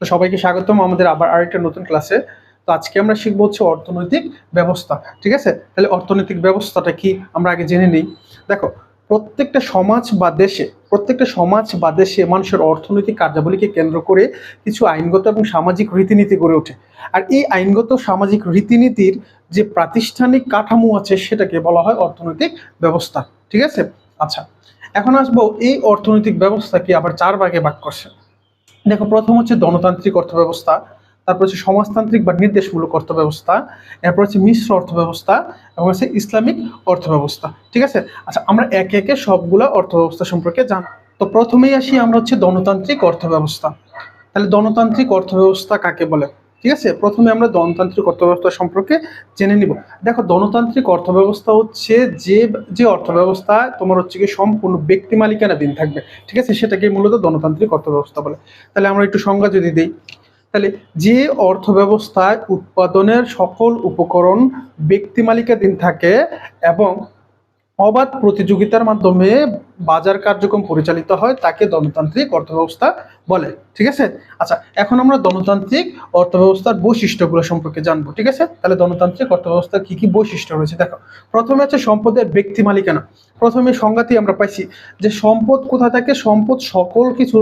তো সবাইকে স্বাগতম আমাদের আবার আরেকটা নতুন ক্লাসে। তো আজকে আমরা শিখবো হচ্ছে অর্থনৈতিক ব্যবস্থা। ঠিক আছে, তাহলে অর্থনৈতিক ব্যবস্থাটা কি আমরা আগে জেনে নিই। দেখো, প্রত্যেকটা সমাজ বা দেশে মানুষের অর্থনৈতিক কার্যাবলীকে কেন্দ্র করে কিছু আইনগত এবং সামাজিক রীতিনীতি গড়ে ওঠে। আর এই আইনগত সামাজিক রীতিনীতির যে প্রাতিষ্ঠানিক কাঠামো আছে সেটাকে বলা হয় অর্থনৈতিক ব্যবস্থা। ঠিক আছে, আচ্ছা, এখন আসবো এই অর্থনৈতিক ব্যবস্থাকে আবার 4 ভাগে ভাগ করছে। দেখো, প্রথম হচ্ছে গণতান্ত্রিক অর্থব্যবস্থা, তারপর হচ্ছে সমাজতান্ত্রিক বা নির্দেশমূলক অর্থব্যবস্থা, এরপর হচ্ছে মিশ্র অর্থব্যবস্থা এবং হচ্ছে ইসলামিক অর্থব্যবস্থা। ঠিক আছে, আচ্ছা, আমরা একে একে সবগুলো অর্থব্যবস্থা সম্পর্কে জান। তো প্রথমেই আসি আমরা হচ্ছে গণতান্ত্রিক অর্থব্যবস্থা। তাহলে গণতান্ত্রিক অর্থব্যবস্থা কাকে বলে? ঠিক আছে, প্রথমে আমরা গণতান্ত্রিক অর্থব্যবস্থা সম্পর্কে জেনে নিব। দেখো, গণতান্ত্রিক অর্থব্যবস্থা হচ্ছে যে যে অর্থব্যবস্থা তোমার হচ্ছে কি সম্পূর্ণ ব্যক্তি মালিকানাধীন থাকবে। ঠিক আছে, সেটাকে মূলত গণতান্ত্রিক অর্থব্যবস্থা বলে। তাহলে আমরা একটু সংজ্ঞা যদি দিই, তাহলে যে অর্থব্যবস্থায় উৎপাদনের সকল উপকরণ ব্যক্তি মালিকাধীন থাকে এবং অবাধ প্রতিযোগিতার মাধ্যমে বাজার কার্যক্রম পরিচালিত হয় তাকে গণতান্ত্রিক অর্থব্যবস্থা বলে। ঠিক আছে, আচ্ছা, এখন আমরা গণতান্ত্রিক অর্থব্যবস্থার বৈশিষ্ট্যগুলো সম্পর্কে জানবো। ঠিক আছে, তাহলে গণতান্ত্রিক অর্থব্যবস্থার কি কি বৈশিষ্ট্য রয়েছে দেখো। প্রথমে হচ্ছে সম্পদের ব্যক্তি মালিকানা। প্রথমে সংজ্ঞাতেই আমরা পাইছি যে সম্পদ কোথা থাকে, সম্পদ সকল কিছু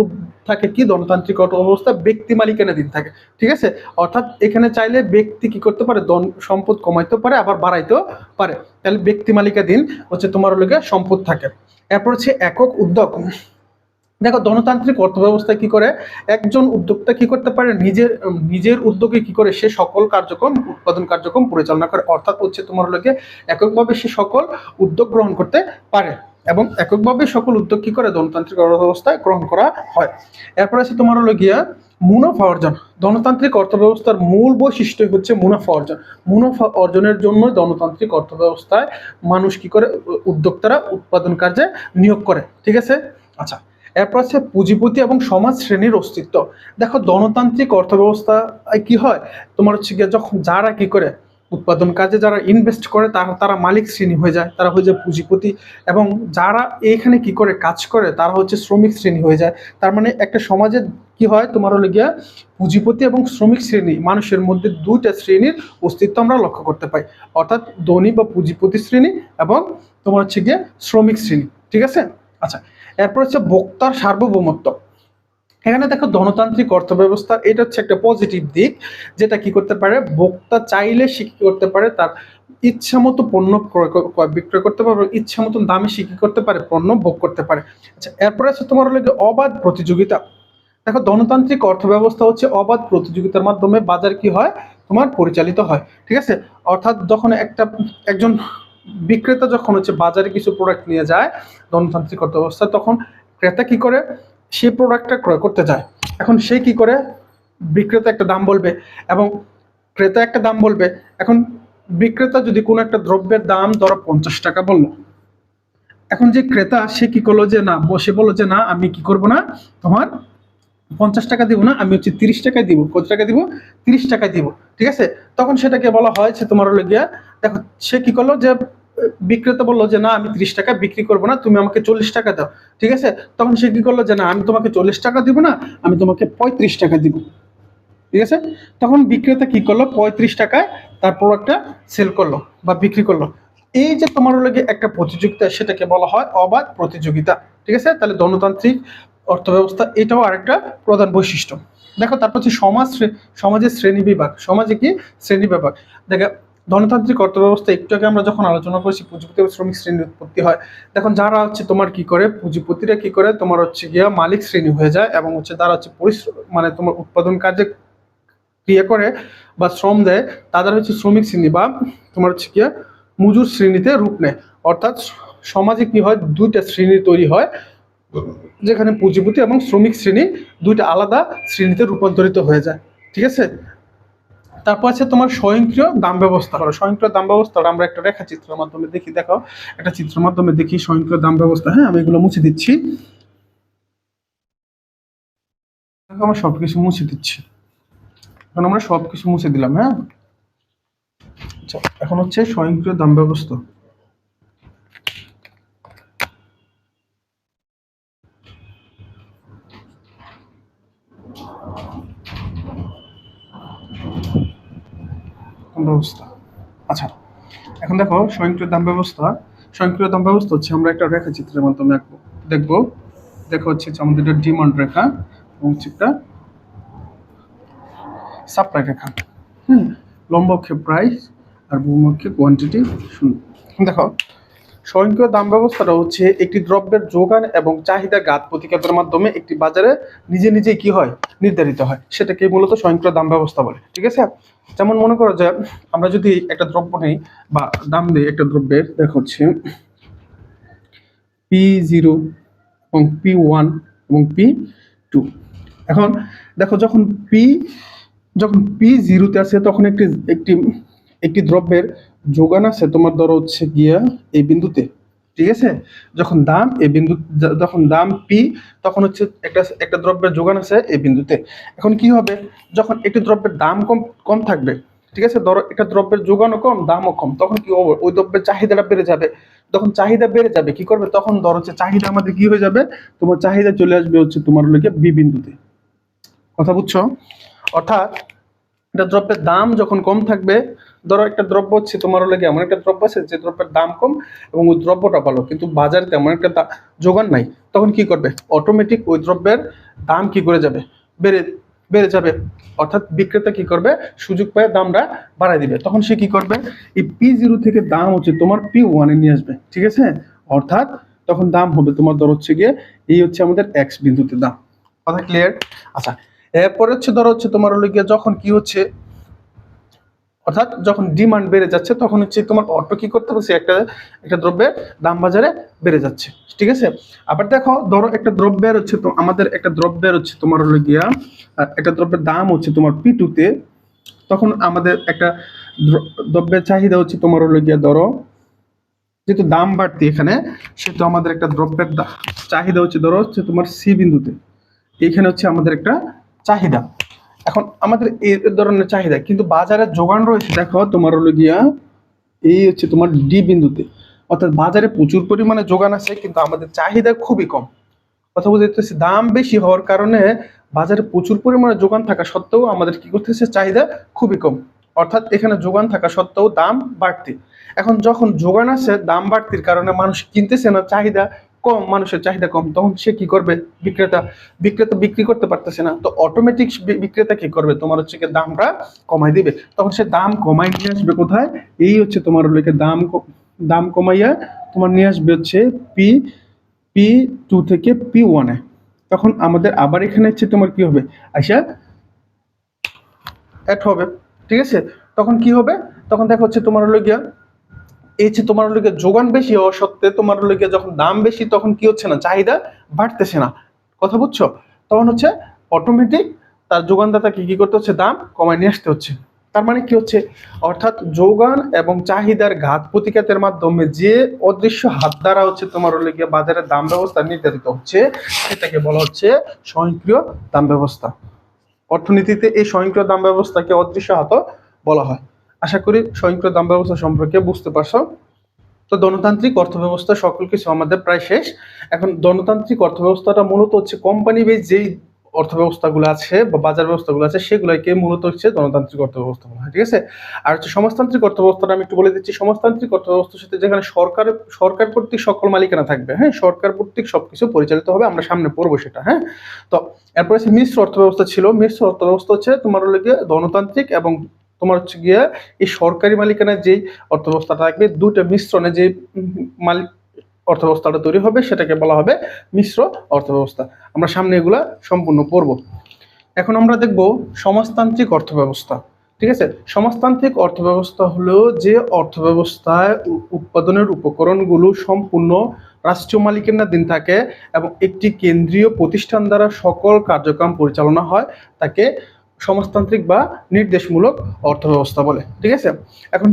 থাকে কি গণতান্ত্রিক অর্থব্যবস্থা ব্যক্তি মালিকানাধীন থাকে। ঠিক আছে, অর্থাৎ এখানে চাইলে ব্যক্তি কি করতে পারে, সম্পদ কমাইতে পারে আবার বাড়াইতেও পারে। তাহলে ব্যক্তি মালিকাধীন হচ্ছে তোমার লগে সম্পদ থাকে। এরপর হচ্ছে একক উদ্যোগ। দেখো, গণতান্ত্রিক অর্থব্যবস্থায় কি করে, একজন উদ্যোক্তা কি করতে পারে, নিজের উদ্যোগে কি করে সে সকল কার্যক্রম উৎপাদন কার্যক্রম পরিচালনা করে। অর্থাৎ হচ্ছে তোমার লগে এককভাবে সে সকল উদ্যোগ গ্রহণ করতে পারে এবং এককভাবে সকল উদ্যোগ কি করে গণতান্ত্রিক অর্থব্যবস্থায় গ্রহণ করা হয়। এরপর আছে তোমার হলো গিয়া মুনাফা অর্জন। গণতান্ত্রিক অর্থব্যবস্থার মূল বৈশিষ্ট্য হচ্ছে মুনাফা অর্জন। মুনাফা অর্জনের জন্য গণতান্ত্রিক অর্থব্যবস্থায় মানুষ কি করে, উদ্যোক্তারা উৎপাদন কার্যে নিয়োগ করে। ঠিক আছে, আচ্ছা, এরপর আছে পুঁজিপতি এবং সমাজ শ্রেণীর অস্তিত্ব। দেখো, গণতান্ত্রিক অর্থব্যবস্থা কি হয়, তোমার হচ্ছে গিয়ে যখন যারা কি করে উৎপাদন কাজে যারা ইনভেস্ট করে তারা মালিক শ্রেণী হয়ে যায়, তারা হয়ে যায় পুঁজিপতি, এবং যারা এইখানে কি করে কাজ করে তারা হচ্ছে শ্রমিক শ্রেণী হয়ে যায়। তার মানে একটা সমাজে কি হয়, তোমার হলো গিয়া পুঁজিপতি এবং শ্রমিক শ্রেণী, মানুষের মধ্যে দুইটা শ্রেণীর অস্তিত্ব আমরা লক্ষ্য করতে পাই, অর্থাৎ ধনী বা পুঁজিপতি শ্রেণী এবং তোমার হচ্ছে গিয়ে শ্রমিক শ্রেণী। ঠিক আছে, আচ্ছা, এরপর হচ্ছে ভোক্তার সার্বভৌমত্ব। এখানে দেখো, গণতান্ত্রিক অর্থব্যবস্থা এটা হচ্ছে একটা পজিটিভ দিক, যেটা কি করতে পারে, ভোক্তা চাইলে সে কি করতে পারে, তার ইচ্ছা মতো পণ্য বিক্রয় করতে পারে, ইচ্ছা মতন দামে সে কি করতে পারে, পণ্য ভোগ করতে পারে। আচ্ছা, এরপরে আছে তোমার হলো অবাধ প্রতিযোগিতা। দেখো, গণতান্ত্রিক অর্থব্যবস্থা হচ্ছে অবাধ প্রতিযোগিতার মাধ্যমে বাজার কি হয়, তোমার পরিচালিত হয়। ঠিক আছে, অর্থাৎ যখন একজন বিক্রেতা যখন হচ্ছে বাজারে কিছু প্রোডাক্ট নিয়ে যায় গণতান্ত্রিক অর্থব্যবস্থা, তখন ক্রেতা কি করে, সে প্রোডাক্টটা ক্রয় করতে যায়। এখন সে কি করে, বিক্রেতা একটা দাম বলবে এবং ক্রেতা একটা দাম বলবে। এখন বিক্রেতা যদি কোনো একটা দ্রব্যের দাম ধরো 50 টাকা বললো, এখন যে ক্রেতা সে কি করলো যে না, বসে বললো যে না, আমি কি করব না, তোমার 50 টাকা দিব না, আমি হচ্ছে 30 টাকায় দিব। কত টাকা দিব? 30 টাকায় দিব। ঠিক আছে, তখন সেটাকে বলা হয় যে তোমার হলো গিয়া, দেখো সে কি করলো যে বিক্রেতা বললো যে না, আমি 30 টাকা বিক্রি করবো না, তুমি আমাকে 40 টাকা দাও। ঠিক আছে, তখন সে কি করলো যে না, আমি তোমাকে 40 টাকা দিব না, আমি তোমাকে 35 টাকা দিব। ঠিক আছে, তখন বিক্রেতা কি করলো, 35 টাকায় তার প্রোডাক্টটা সেল করলো বা বিক্রি করলো। এই যে তোমার হলো গিয়ে একটা প্রতিযোগিতা, সেটাকে বলা হয় অবাধ প্রতিযোগিতা। ঠিক আছে, তাহলে গণতান্ত্রিক অর্থব্যবস্থা এটাও আরেকটা প্রধান বৈশিষ্ট্য। দেখো, তারপর হচ্ছে সমাজের শ্রেণী বিভাগ। সমাজে কি শ্রেণী বিভাগ, দেখো, গণতান্ত্রিক অর্থব্যবস্থা একটু আগে আমরা যখন আলোচনা করেছি পুঁজিপতি ও শ্রমিক শ্রেণীর উৎপত্তি হয়। দেখুন, যারা হচ্ছে তোমার কি করে, পুঁজিপতিরা কি করে, তোমার হচ্ছে গিয়া মালিক শ্রেণী হয়ে যায় এবং হচ্ছে তারা হচ্ছে মানে তোমার উৎপাদন কার্যে ক্রিয়া করে বা শ্রম দেয়, তাদের হচ্ছে শ্রমিক শ্রেণী বা তোমার হচ্ছে গিয়া মজুর শ্রেণীতে রূপ নেয়। অর্থাৎ সমাজে কি হয়, দুইটা শ্রেণী তৈরি হয়, যেখানে পুঁজিপতি এবং শ্রমিক শ্রেণী দুইটা আলাদা শ্রেণীতে রূপান্তরিত হয়ে যায়। ঠিক আছে, তারপর আছে তোমার স্বয়ংক্রিয় দাম ব্যবস্থা। স্বয়ংক্রিয় দাম ব্যবস্থাটা আমরা একটা রেখাচিত্রের মাধ্যমে দেখি। দেখো, একটা চিত্রের মাধ্যমে দেখি স্বয়ংক্রিয় দাম ব্যবস্থা। হ্যাঁ, আমি এগুলো মুছে দিচ্ছি। আমরা সবকিছু মুছে দিচ্ছি। এখন আমরা সবকিছু মুছে দিলাম। হ্যাঁ, আচ্ছা, এখন হচ্ছে স্বয়ংক্রিয় দাম ব্যবস্থা। দাম ব্যবস্থা। আচ্ছা, এখন দেখো স্বয়ংক্রিয় দাম ব্যবস্থা। স্বয়ংক্রিয় দাম ব্যবস্থা হচ্ছে আমরা একটা রেখাচিত্রের মাধ্যমে আঁকবো। দেখবো, দেখো হচ্ছে আমাদের একটা ডিমান্ড রেখা এবং হচ্ছে একটা সাপ্লাই রেখা। লম্ব অক্ষে প্রাইস আর ভূমধ্যে কোয়ান্টিটি শূন্য। দেখো স্বয়ংক্রিয় দাম ব্যবস্থাটা হচ্ছে একটি দ্রব্যের যোগান এবং চাহিদা ঘাত প্রতিঘাতের মাধ্যমে একটি বাজারে নিজে নিজে কি হয় নির্ধারিত হয়, সেটাকে মূলত স্বয়ংক্রিয় দাম ব্যবস্থা বলে। ঠিক আছে, যেমন মনে করো যে আমরা যদি একটা দ্রব্য নেই বা দাম দিই একটা দ্রব্যের, দেখো হচ্ছে P0 এবং P1 এবং P2। এখন দেখো যখন P0-তে আছে তখন একটি একটি একটি দ্রব্যের যোগান আছে তোমার ধরো হচ্ছে গিয়া এই বিন্দুতে। ঠিক আছে, যখন দাম এই বিন্দু, যখন দাম পি, তখন হচ্ছে একটা দ্রব্যের যোগান আছে এই বিন্দুতে। এখন কি হবে, যখন একটি দ্রব্যের দাম কম কম থাকবে, ঠিক আছে, ধরো একটা দ্রব্যের যোগানও কম দামও কম, তখন কি হবে, ওই দ্রব্যের চাহিদাটা বেড়ে যাবে। তখন চাহিদা বেড়ে যাবে, কি করবে, তখন ধরো হচ্ছে চাহিদা আমাদের কি হয়ে যাবে, তোমার চাহিদা চলে আসবে হচ্ছে তোমার লোকে বি বিন্দুতে। কথা বুঝছো? অর্থাৎ একটা দ্রব্যের দাম যখন কম থাকবে, ধরো একটা দ্রব্য হচ্ছে তোমার হলো এমন একটা দ্রব্য আছে যে দ্রব্যের দাম কম এবং ওই দ্রব্যটা ভালো, কিন্তু বাজারে তেমন একটা যোগান নাই, তখন কি করবে, অটোমেটিক ওই দ্রব্যের দাম কি করে যাবে, বেড়ে বেড়ে যাবে। অর্থাৎ বিক্রেতা কি করবে, সুযোগ পেয়ে দামটা বাড়ায় দিবে। তখন সে কি করবে, এই P0 থেকে দাম হচ্ছে তোমার P1 এ নিয়ে আসবে। ঠিক আছে, অর্থাৎ তখন দাম হবে তোমার ধরো হচ্ছে গিয়ে এই হচ্ছে আমাদের এক্স বিন্দুতে দাম। কথা ক্লিয়ার? আচ্ছা, এরপরে হচ্ছে ধরো হচ্ছে তোমার হলো গিয়ে যখন কি হচ্ছে, অর্থাৎ যখন ডিমান্ড বেড়ে যাচ্ছে তখন হচ্ছে তোমার অটো কি করতে পারছে, একটা একটা দ্রব্যের দাম বাজারে বেড়ে যাচ্ছে। ঠিক আছে, আবার দেখো ধরো একটা দ্রব্যের হচ্ছে তো আমাদের একটা দ্রব্যের হচ্ছে তোমার হলো গিয়া একটা দ্রব্যের দাম হচ্ছে তোমার P2-তে, তখন আমাদের একটা দ্রব্যের চাহিদা হচ্ছে তোমার হলো গিয়া ধরো, যেহেতু দাম বাড়তি এখানে, সেহেতু আমাদের একটা দ্রব্যের চাহিদা হচ্ছে ধরো হচ্ছে তোমার সি বিন্দুতে। এইখানে হচ্ছে আমাদের একটা চাহিদা। এখন আমাদের এই ধরনের চাহিদা, কিন্তু বাজারে যোগান রয়েছে দেখো তোমার হলো গিয়া এই হচ্ছে তোমার ডি বিন্দুতে। অর্থাৎ বাজারে প্রচুর পরিমাণে যোগান আছে কিন্তু আমাদের চাহিদা খুবই কম। কথা বুঝতে পারতেছি, দাম বেশি হওয়ার কারণে বাজারে প্রচুর পরিমাণে যোগান থাকা সত্ত্বেও আমাদের কি করতেছে, চাহিদা খুবই কম। অর্থাৎ এখানে যোগান থাকা সত্ত্বেও দাম বাড়তি। এখন যখন যোগান আছে দাম বাড়তির কারণে মানুষ কিনতেছে না, চাহিদা কম, মানুষের চাহিদা কম, তখন সে কি করবে, বিক্রেতা বিক্রেতা বিক্রি করতে পারতেছে না, তো অটোমেটিক বিক্রেতা কি করবে, তোমার হচ্ছে দামটা কমাই দিবে। তখন সে দাম কমাই নিয়ে আসবে কোথায়, এই হচ্ছে তোমার দাম দাম কমাইয়া তোমার নিয়ে আসবে হচ্ছে P2 থেকে P1 এ। তখন আমাদের আবার এখানে হচ্ছে তোমার কি হবে, আচ্ছা অ্যাড হবে। ঠিক আছে, তখন কি হবে, তখন দেখো হচ্ছে তোমার হলো গিয়া এই যে তোমার হলো গিয়া যোগান বেশি হওয়া সত্ত্বে তোমার হলো গিয়া যখন দাম বেশি তখন কি হচ্ছে না, চাহিদা বাড়তেছে না। কথা বুঝছো? তখন হচ্ছে অটোমেটিক তার যোগানদাতাকে কি করতে হচ্ছে, দাম কমায় নিয়ে আসতে হচ্ছে। তার মানে কি হচ্ছে, অর্থাৎ যোগান এবং চাহিদার ঘাত প্রতিঘাতের মাধ্যমে যে অদৃশ্য হাত দ্বারা হচ্ছে তোমার হলো গিয়া বাজারের দাম ব্যবস্থা নির্ধারিত হচ্ছে, সেটাকে বলা হচ্ছে স্বয়ংক্রিয় দাম ব্যবস্থা। অর্থনীতিতে এই স্বয়ংক্রিয় দাম ব্যবস্থাকে অদৃশ্য হাত বলা হয়। আশা করি স্বয়ংক্রিয় দাম ব্যবস্থা সম্পর্কে বুঝতে পারছো। তো গণতান্ত্রিক অর্থব্যবস্থা সকল কিছু আমাদের প্রায় শেষ। এখন গণতান্ত্রিক অর্থব্যবস্থাটা মূলত হচ্ছে কোম্পানি বেস যেই অর্থব্যবস্থাগুলো আছে বা বাজার ব্যবস্থাগুলো আছে সেগুলোকে মূলত হচ্ছে গণতান্ত্রিক অর্থব্যবস্থা বলা হয়। ঠিক আছে, আর হচ্ছে সমাজতান্ত্রিক অর্থব্যবস্থাটা আমি একটু বলে দিচ্ছি। সমাজতান্ত্রিক অর্থব্যবস্থার সাথে যেখানে সরকার কর্তৃক সকল মালিকানা থাকবে, হ্যাঁ, সরকার কর্তৃক সবকিছু পরিচালিত হবে, আমরা সামনে পড়বো সেটা। হ্যাঁ, তো এরপর হচ্ছে মিশ্র অর্থব্যবস্থা ছিল। মিশ্র অর্থব্যবস্থা হচ্ছে তোমার হলো গিয়ে গণতান্ত্রিক এবং তোমার হচ্ছে গিয়ে এই সরকারি মালিকানার যেই অর্থব্যবস্থা থাকবে, দুটো মিশ্রণে যে মালিক অর্থব্যবস্থাটা তৈরি হবে সেটাকে বলা হবে মিশ্র অর্থব্যবস্থা। আমরা সামনে এগুলা সম্পূর্ণ পড়ব। এখন আমরা দেখব সমাজতান্ত্রিক অর্থব্যবস্থা। ঠিক আছে, সমাজতান্ত্রিক অর্থব্যবস্থা হলো যে অর্থব্যবস্থায় উৎপাদনের উপকরণগুলো সম্পূর্ণ রাষ্ট্রীয় মালিকানাধীন থাকে এবং একটি কেন্দ্রীয় প্রতিষ্ঠান দ্বারা সকল কার্যক্রম পরিচালনা হয়, তাকে সমাজতান্ত্রিক বা নির্দেশমূলক অর্থব্যবস্থা বলে। ঠিক আছে, এখন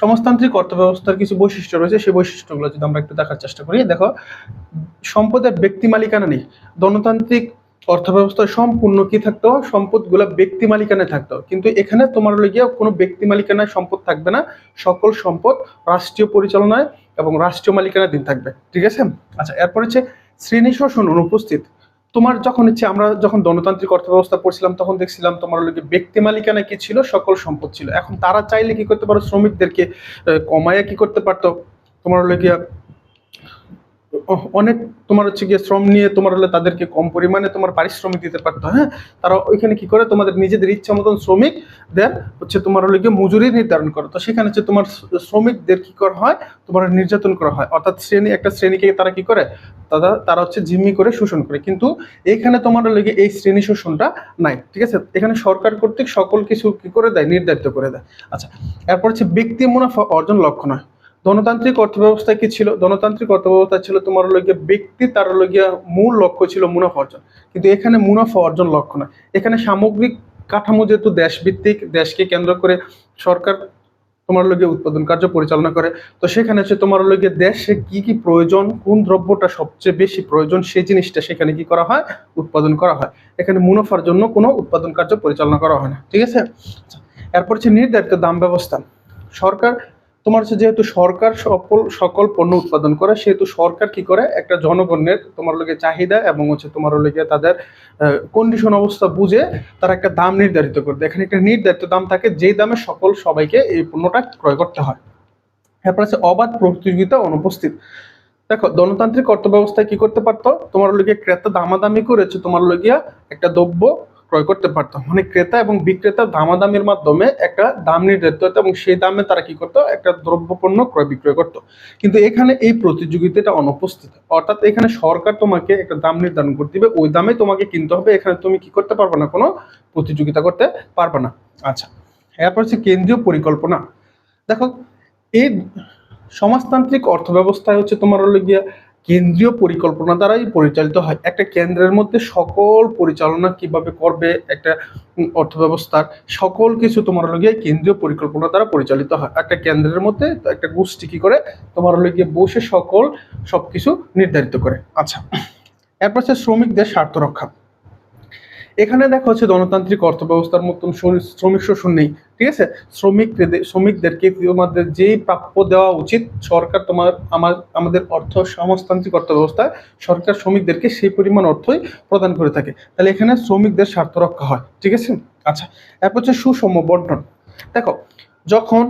সমাজতান্ত্রিক অর্থব্যবস্থার কিছু বৈশিষ্ট্য রয়েছে, সেই বৈশিষ্ট্যগুলো যদি আমরা একটু দেখার চেষ্টা করি। দেখো, সম্পদের ব্যক্তি মালিকানা নেই। গণতান্ত্রিক অর্থব্যবস্থায় সম্পূর্ণ কি থাকতো, সম্পদগুলো ব্যক্তি মালিকানায় থাকতো, কিন্তু এখানে তোমার গিয়ে কোনো ব্যক্তি মালিকানায় সম্পদ থাকবে না, সকল সম্পদ রাষ্ট্রীয় পরিচালনায় এবং রাষ্ট্রীয় মালিকানাধীন থাকবে। ঠিক আছে, আচ্ছা, এরপর হচ্ছে শ্রেণী শোষণ অনুপস্থিত। তোমার যখন ইচ্ছে, আমরা যখন গণতান্ত্রিক অর্থব্যবস্থা পড়ছিলাম তখন দেখছিলাম তোমার হলো গিয়ে ব্যক্তি মালিকানা কি ছিল, সকল সম্পদ ছিল। এখন তারা চাইলে কি করতে পারো, শ্রমিকদেরকে কমায়া কি করতে পারতো, তোমার হলো গিয়া অনেক তোমার হচ্ছে গিয়ে শ্রম নিয়ে তোমার হলে তাদেরকে কম পরিমাণে তোমার পারিশ্রমিক দিতে পারতো। হ্যাঁ, তারা ওইখানে কি করে তোমাদের নিজেদের ইচ্ছা মতন শ্রমিকদের হচ্ছে তোমার হলে গিয়ে মজুরি নির্ধারণ করে। তো সেখানে হচ্ছে তোমার শ্রমিকদের কি করা হয়, তোমার নির্যাতন করা হয়, অর্থাৎ একটা শ্রেণীকে তারা কি করে, তারা হচ্ছে জিম্মি করে শোষণ করে। কিন্তু এইখানে তোমার হলে গিয়ে এই শ্রেণী শোষণটা নাই, ঠিক আছে। এখানে সরকার কর্তৃক সকল কিছু কি করে দেয়, নির্ধারিত করে দেয়। আচ্ছা, এরপর হচ্ছে ব্যক্তি মুনাফা অর্জন লক্ষ্য নয়। গণতান্ত্রিক অর্থব্যবস্থা কি ছিল, গণতান্ত্রিক অর্থব্যবস্থা ছিল তোমার হলো গিয়ে ব্যক্তি, তার হলো গিয়া মূল লক্ষ্য ছিল মুনাফা অর্জন। কিন্তু এখানে মুনাফা অর্জন লক্ষ্য নয়, এখানে সামগ্রিক কাঠামো যেহেতু দেশভিত্তিক, দেশকে কেন্দ্র করে সরকার তোমার হলো গিয়ে উৎপাদন কার্য পরিচালনা করে। তো সেখানে হচ্ছে তোমার হলো গিয়ে দেশে কি কি প্রয়োজন, কোন দ্রব্যটা সবচেয়ে বেশি প্রয়োজন, সেই জিনিসটা সেখানে কি করা হয়, উৎপাদন করা হয়। এখানে মুনাফার জন্য কোনো উৎপাদন কার্য পরিচালনা করা হয় না, ঠিক আছে। এরপর হচ্ছে নির্ধারিত দাম ব্যবস্থা। সরকার তোমার হচ্ছে যেহেতু সরকার সকল পণ্য উৎপাদন করে, সেহেতু সরকার কি করে, একটা জনগণের তোমার লগে চাহিদা এবং হচ্ছে তোমার লগে তাদের কন্ডিশন অবস্থা বুঝে তারা একটা দাম নির্ধারিত করে দেয়। এখানে একটা নির্ধারিত দাম থাকে, যেই দামে সবাইকে এই পণ্যটা ক্রয় করতে হয়। এরপর আছে অবাধ প্রতিযোগিতা অনুপস্থিত। দেখো, গণতান্ত্রিক অর্থব্যবস্থায় কি করতে পারতো, তোমার লগে ক্রেতা দামাদামি করেছে, তোমার লগিয়া একটা দ্রব্য ক্রয় করতে পারতো। মানে ক্রেতা এবং বিক্রেতা দামাদামির মাধ্যমে একটা দাম নির্ধারিত হতো এবং সেই দামে তারা কি করতো, একটা দ্রব্য পণ্য ক্রয় বিক্রয় করতো। কিন্তু এখানে এই প্রতিযোগিতাটা অনুপস্থিত, অর্থাৎ এখানে সরকার তোমাকে একটা দাম নির্ধারণ করতে দিবে, ওই দামে তোমাকে কিনতে হবে। এখানে তুমি কি করতে পারবে না, কোনো প্রতিযোগিতা করতে পারবে না। আচ্ছা, এরপর হচ্ছে কেন্দ্রীয় পরিকল্পনা। দেখো, এই সমাজতান্ত্রিক অর্থব্যবস্থায় হচ্ছে তোমার হলো গিয়া কেন্দ্রীয় পরিকল্পনা দ্বারাই পরিচালিত হয়। একটা কেন্দ্রের মধ্যে সকল পরিচালনা কিভাবে করবে একটা অর্থব্যবস্থার সকল কিছু তোমার হলো গিয়ে কেন্দ্রীয় পরিকল্পনা দ্বারা পরিচালিত হয়। একটা কেন্দ্রের মধ্যে একটা গোষ্ঠী কি করে, তোমার হলো গিয়ে বসে সবকিছু নির্ধারিত করে। আচ্ছা, এরপর হচ্ছে শ্রমিকদের স্বার্থ রক্ষা। এখানে দেখা হচ্ছে গণতান্ত্রিক অর্থব্যবস্থার মতন শ্রমিক শোষণ নেই, ঠিক আছে। শ্রমিকদেরকে তোমাদের যেই প্রাপ্য দেওয়া উচিত, সরকার আমাদের সমাজতান্ত্রিক অর্থব্যবস্থায় সরকার শ্রমিকদেরকে সেই পরিমাণ অর্থই প্রদান করে থাকে। তাহলে এখানে শ্রমিকদের স্বার্থ রক্ষা হয়, ঠিক আছে। আচ্ছা, এরপর হচ্ছে সুষম বন্টন। দেখো, যখন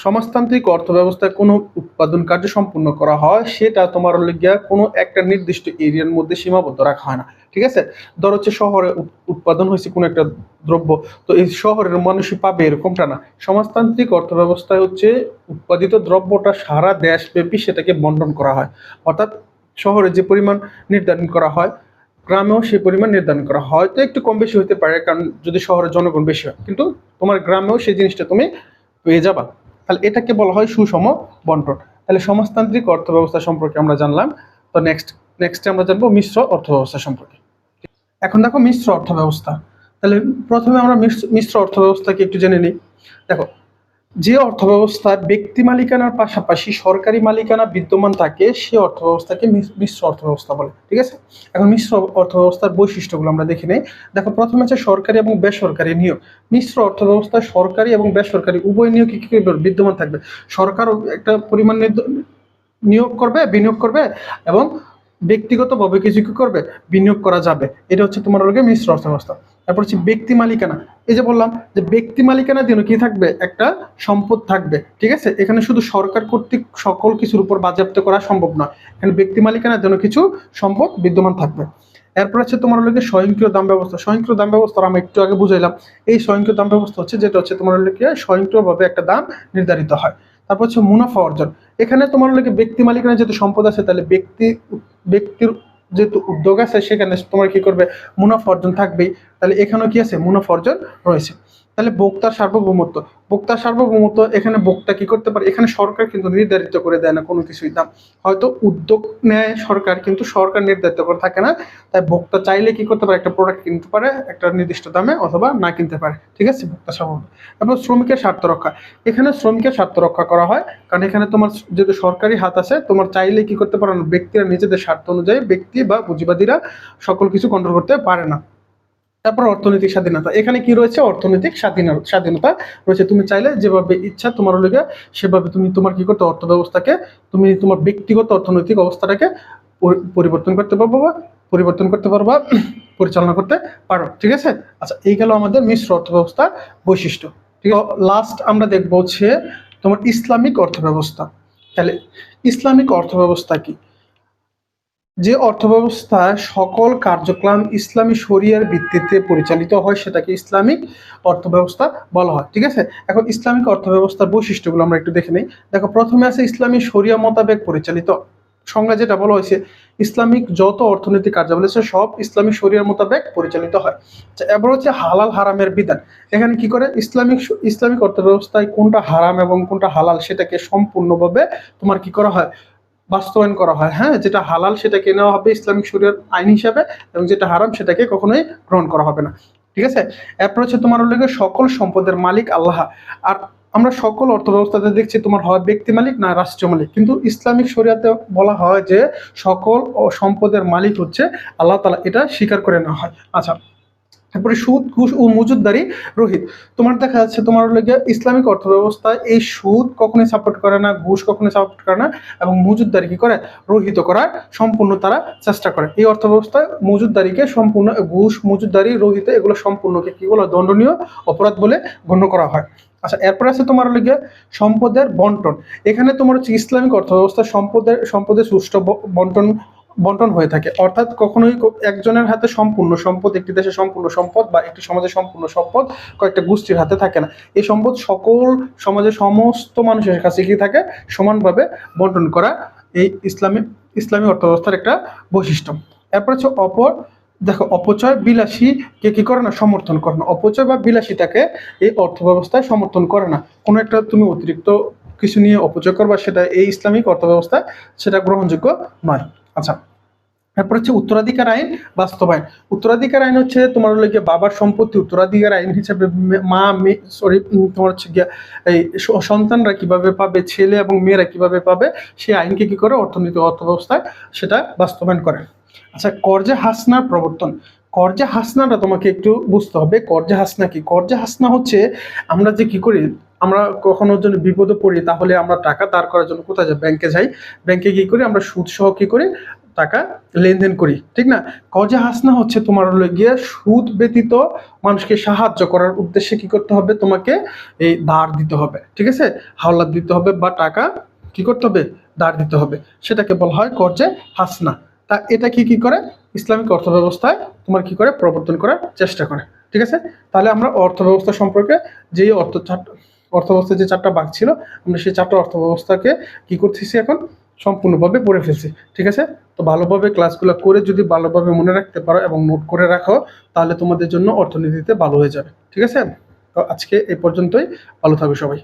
সমাজতান্ত্রিক অর্থব্যবস্থায় কোনো উৎপাদন কার্য সম্পূর্ণ করা হয়, সেটা তোমার হলে গিয়া কোনো একটা নির্দিষ্ট এরিয়ার মধ্যে সীমাবদ্ধ রাখা হয় না, ঠিক আছে। ধর হচ্ছে শহরে উৎপাদন হয়েছে কোনো একটা দ্রব্য, তো এই শহরের মানুষই পাবে এরকমটা না। সমাজতান্ত্রিক অর্থব্যবস্থায় হচ্ছে উৎপাদিত দ্রব্যটা সারা দেশব্যাপী সেটাকে বন্টন করা হয়। অর্থাৎ শহরে যে পরিমাণ নির্ধারণ করা হয়, গ্রামেও সেই পরিমাণ নির্ধারণ করা হয়। হয়তো একটু কম বেশি হতে পারে, কারণ যদি শহরের জনগণ বেশি হয়, কিন্তু তোমার গ্রামেও সেই জিনিসটা তুমি পেয়ে যাবা। তাহলে এটাকে বলা হয় সুষম বন্টন। তাহলে সমাজতান্ত্রিক অর্থব্যবস্থা সম্পর্কে আমরা জানলাম। তো নেক্সটে আমরা জানবো মিশ্র অর্থব্যবস্থা সম্পর্কে। এখন দেখো, মিশ্র অর্থব্যবস্থা। তাহলে প্রথমে আমরা মিশ্র অর্থব্যবস্থাকে একটু জেনে নিই। দেখো, যে অর্থব্যবস্থায় ব্যক্তি মালিকানার পাশাপাশি সরকারি মালিকানা বিদ্যমান থাকে, সে অর্থব্যবস্থাকে মিশ্র অর্থব্যবস্থা বলে, ঠিক আছে। এখন মিশ্র অর্থব্যবস্থার বৈশিষ্ট্যগুলো আমরা দেখে নেই। দেখো, প্রথমে হচ্ছে সরকারি এবং বেসরকারি নিয়োগ। মিশ্র অর্থব্যবস্থায় সরকারি এবং বেসরকারি উভয় নিয়োগ কি বিদ্যমান থাকবে। সরকারও একটা পরিমাণ নিয়োগ করবে, বিনিয়োগ করবে, এবং ব্যক্তিগতভাবে কিছু কি করবে, বিনিয়োগ করা যাবে। এটা হচ্ছে তোমার লগে মিশ্র অর্থব্যবস্থা। তারপর হচ্ছে ব্যক্তি মালিকানা। এই যে বললাম যে ব্যক্তি মালিকানার জন্য কি থাকবে, একটা সম্পদ থাকবে, ঠিক আছে। এখানে শুধু সরকার কর্তৃক সকল কিছুর উপর বাজেয়াপ্ত করা সম্ভব নয়, এখানে ব্যক্তি মালিকানার জন্য কিছু সম্পদ বিদ্যমান থাকবে। এরপর হচ্ছে তোমার লগে স্বয়ংক্রিয় দাম ব্যবস্থা। স্বয়ংক্রিয় দাম ব্যবস্থা আমরা একটু আগে বুঝাইলাম। এই স্বয়ংক্রিয় দাম ব্যবস্থা হচ্ছে যেটা হচ্ছে তোমার লগে স্বয়ংক্রিয়ভাবে একটা দাম নির্ধারিত হয়। তারপর হচ্ছে মুনাফা অর্জন। এখানে তোমার লগে ব্যক্তি মালিকানার যেহেতু সম্পদ আছে, তাহলে ব্যক্তির যেহেতু উদ্যোগ আছে, সেখানে তোমার কি করবে, মুনাফা অর্জন থাকবেই। তাহলে এখানেও কি আছে, মুনাফা অর্জন রয়েছে। তাহলে ভোক্তার সার্বভৌমত্ব। ভোক্তার সার্বভৌমত্ব, এখানে ভোক্তা কি করতে পারে, এখানে সরকার কিন্তু নির্ধারিত করে দেয় না কোনো কিছুই দাম। হয়তো উদ্যোগ নেয় সরকার, কিন্তু সরকার নির্ধারিত করে থাকে না। তাই ভোক্তা চাইলে কি করতে পারে, একটা প্রোডাক্ট কিনতে পারে একটা নির্দিষ্ট দামে, অথবা না কিনতে পারে, ঠিক আছে। ভোক্তা সার্বভৌমত্ব। তারপর শ্রমিকের স্বার্থ রক্ষা। এখানে শ্রমিকের স্বার্থ রক্ষা করা হয়, কারণ এখানে তোমার যেহেতু সরকারি হাত আছে, তোমার চাইলে কি করতে পারে না, ব্যক্তিরা নিজেদের স্বার্থ অনুযায়ী, ব্যক্তি বা পুঁজিবাদীরা সকল কিছু কন্ট্রোল করতে পারে না। তারপর অর্থনৈতিক স্বাধীনতা। এখানে কি রয়েছে, অর্থনৈতিক স্বাধীনতা রয়েছে। তুমি চাইলে যেভাবে ইচ্ছা তোমার লগে সেভাবে তুমি তোমার কি করতে, অর্থ ব্যবস্থাকে তুমি তোমার ব্যক্তিগত অর্থনৈতিক অবস্থাটাকে পরিবর্তন করতে পারবো বা পরিবর্তন করতে পারবা, পরিচালনা করতে পারো। ঠিক আছে? আচ্ছা, এই গেল আমাদের মিশ্র অর্থব্যবস্থার বৈশিষ্ট্য। ঠিক আছে, লাস্ট আমরা দেখবো হচ্ছে তোমার ইসলামিক অর্থব্যবস্থা। তাহলে ইসলামিক অর্থব্যবস্থা কি? যে অর্থব্যবস্থা সকল কার্যক্রম ইসলামী শরিয়ার ভিত্তিতে পরিচালিত হয় সেটাকে ইসলামিক অর্থব্যবস্থা বলা হয়। ঠিক আছে, এখন ইসলামিক অর্থব্যবস্থার বৈশিষ্ট্যগুলো আমরা একটু দেখে নিই। দেখো, প্রথমে আছে ইসলামী শরিয়া মোতাবেক পরিচালিত। সংজ্ঞা যেটা বলা হয়েছে, ইসলামিক যত অর্থনৈতিক কার্যাবলী আছে সব ইসলামী শরিয়ার মোতাবেক পরিচালিত হয়। আচ্ছা, এবার হচ্ছে হালাল হারামের বিধান। এখানে কি করে ইসলামিক অর্থব্যবস্থায় কোনটা হারাম এবং কোনটা হালাল সেটাকে সম্পূর্ণভাবে তোমার কি করা হয়, বাস্তবায়ন করা হয়। হ্যাঁ, যেটা হালাল সেটাকে নেওয়া হবে ইসলামিক শরিয়ার আইন হিসাবে, এবং যেটা হারাম সেটাকে কখনোই গ্রহণ করা হবে না। ঠিক আছে, এরপর হচ্ছে তোমার হলো সকল সম্পদের মালিক আল্লাহ। আর আমরা সকল অর্থব্যবস্থাতে দেখছি তোমার হয় ব্যক্তি মালিক না রাষ্ট্র মালিক, কিন্তু ইসলামিক শরিয়াতে বলা হয় যে সকল সম্পদের মালিক হচ্ছে আল্লাহ তাআলা, এটা স্বীকার করে নেওয়া হয়। আচ্ছা, তারপরে সুদ, ঘুষ ও মজুদদারি রহিত। তোমার দেখা যাচ্ছে তোমার লেগে ইসলামিক অর্থব্যবস্থায় এই সুদ কখনোই সাপোর্ট করে না, ঘুষ কখনোই সাপোর্ট করে না, এবং মজুদদারি কি করে, রহিত করার সম্পূর্ণ তারা চেষ্টা করে। এই অর্থব্যবস্থায় মজুদদারিকে সম্পূর্ণ, ঘুষ মজুদদারি রহিত এগুলো সম্পূর্ণকে কি বলে, দণ্ডনীয় অপরাধ বলে গণ্য করা হয়। আচ্ছা, এরপর আছে তোমার লেগে সম্পদের বন্টন। এখানে তোমার হচ্ছে ইসলামিক অর্থব্যবস্থা সম্পদের সুষ্ঠু বন্টন বন্টন হয়ে থাকে, অর্থাৎ কখনোই একজনের হাতে সম্পূর্ণ সম্পদ, একটি দেশের সম্পূর্ণ সম্পদ বা একটি সমাজের সম্পূর্ণ সম্পদ কয়েকটা গোষ্ঠীর হাতে থাকে না। এই সম্পদ সকল সমাজের সমস্ত মানুষের কাছে কি থাকে, সমানভাবে বন্টন করা এই ইসলামী অর্থব্যবস্থার একটা বৈশিষ্ট্য। এরপর হচ্ছে দেখো, অপচয় বিলাসী কে কি করে না, সমর্থন করে না। অপচয় বা বিলাসিতাকে এই অর্থব্যবস্থায় সমর্থন করে না। কোনো একটা তুমি অতিরিক্ত কিছু নিয়ে অপচয় করবা, সেটা এই ইসলামিক অর্থব্যবস্থায় সেটা গ্রহণযোগ্য নয়। আচ্ছা, তারপর হচ্ছে উত্তরাধিকার আইন বাস্তবায়ন। উত্তরাধিকার আইন হচ্ছে তোমার লাগে বাবার সম্পত্তি উত্তরাধিকার আইন হিসেবে তোমার হচ্ছে গিয়া এই সন্তানরা কিভাবে পাবে, ছেলে এবং মেয়েরা কিভাবে পাবে, সেই আইনকে কি করে অর্থব্যবস্থায় সেটা বাস্তবায়ন করে। আচ্ছা, কর্জে হাসনার প্রবর্তন। কর্জে হাসনাটা তোমাকে একটু বুঝতে হবে। কর্জে হাসনা কি? কর্জে হাসনা হচ্ছে আমরা যে কি করি, আমরা কখনো জন্য বিপদে পড়ি, তাহলে আমরা টাকা ধার করার জন্য কোথায় যাই, ব্যাংকে যাই। ব্যাংকে কি করি, আমরা সুদ সহ কি করি, টাকা লেনদেন করি। ঠিক না? কর্জে হাসনা হচ্ছে তোমার হলো গিয়ে সুদ ব্যতীত মানুষকে সাহায্য করার উদ্দেশ্যে কি করতে হবে, তোমাকে এই ধার দিতে হবে। ঠিক আছে, হাওলাত দিতে হবে বা টাকা কি করতে হবে, ধার দিতে হবে। সেটাকে বলা হয় কর্জে হাসনা। তা এটা কি করে, ইসলামিক অর্থব্যবস্থায় তোমার কি করে, প্রবর্তন করার চেষ্টা করে। ঠিক আছে, তাহলে আমরা অর্থব্যবস্থা সম্পর্কে যেই অর্থব্যবস্থার যে 4টা ভাগ ছিল, আমরা সেই 4টা অর্থব্যবস্থাকে কি করতেছি এখন, সম্পূর্ণভাবে পড়ে ফেলছি। ঠিক আছে, তো ভালোভাবে ক্লাসগুলো করে যদি ভালোভাবে মনে রাখতে পারো এবং নোট করে রাখো, তাহলে তোমাদের জন্য অর্থনীতিতে ভালো হয়ে যাবে। ঠিক আছে, তো আজকে এই পর্যন্তই। ভালো থাকো সবাই।